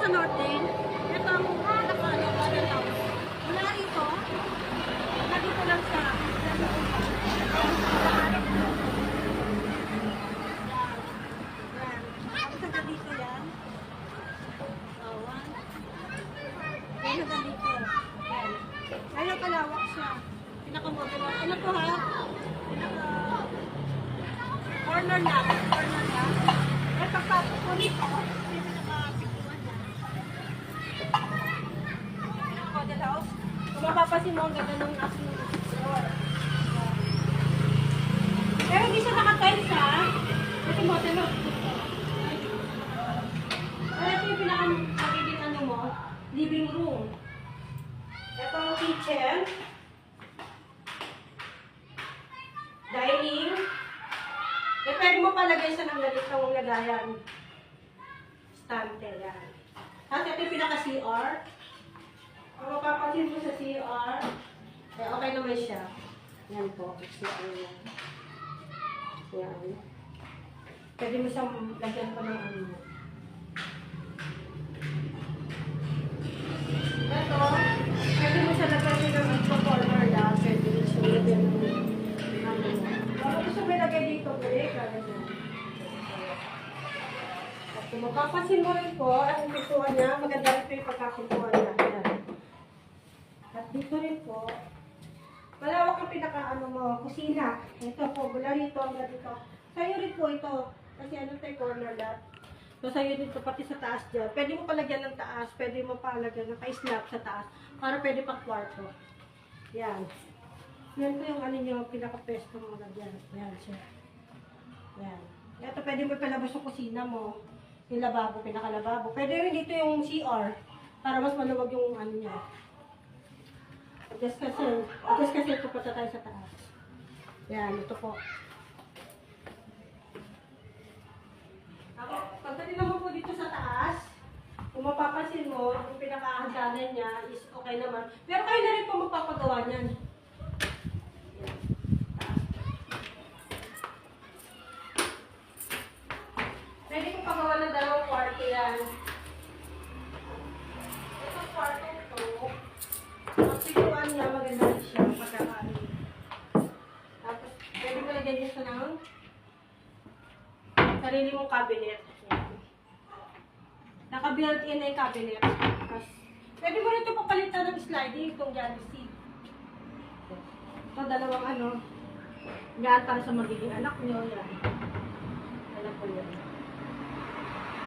sa Northdale. Ito ang pinaka-ano, model house. Mula rito, nandito lang siya. Tapos hanggang dito yan. One. Yan hanggang dito. Yan. Kaya kalawak siya. Pinaka-model house. Ano to ha? Corner lang. Corner lang. Eh, pagpapos ko dito, may pinaka-pikuan na. Pinaka-model house. Kung mapapasin mo, ang ganda ng aking floor. Pero hindi siya naka-tiles ha. Kasi model house dito. Pero ito yung pinaka-magiging ano mo, living room. Ito ang kitchen. Dining. Eh, pwede mo palagay siya ng ganitong lagayan. Stante, yan. Tapos ito yung pinaka-CR. Kung mapapansin mo sa CR, eh, okay naman siya. Yan po, CR yan. Yan. Pwede mo siyang lagyan pa ng ano. Ito, pwede mo siya lagyan ng corner lang. Pwede mo siya lagyan ng ano. Kung gusto mo ilagay dito, break, ganyan. At kung mapapansin mo rin po, ang pintuan niya, maganda rin po yung pagkakuntuan niya. Ayan. At dito rin po, malawak ang pinaka-ano mo, kusina. Ito po, mula rito, hanggang dito. Sa'yo rin po ito, kasi ano tayo corner lot. So sa'yo dito, pati sa taas dyan. Pwede mo palagyan ng taas, pwede mo palagyan ng ka-slab sa taas, para pwede pang kwarto. Yan. Yan po yung ano nyo, pinaka-pesto mo na dyan. Yan siya. Yan. Ito pwede mo palabas yung kusina mo. Yung lababo, pinaka-lababo. Pwede rin dito yung CR. Para mas maluwag yung ano nyo. Just kasi pupunta tayo sa taas. Yan, ito po. Pagdating naman po dito sa taas, kung mapapansin mo, yung pinaka-hagdanan niya is okay naman. Pero kayo na rin po magpapagawa niyan. Pwede kong pagawa ng dalawang kwarto yan. Itong kwarto ito, ang pituan niya, maganda rin siya, pagkakaano. Tapos, pwede mo lagyan niya siya ng sarili mong cabinet. Naka-built-in na yung cabinet. Tapos, pwede mo rin ito papalitan ng sliding, itong jealousy. Ito, dalawang ano, yan para sa magiging anak nyo, yan. Alam ko yun.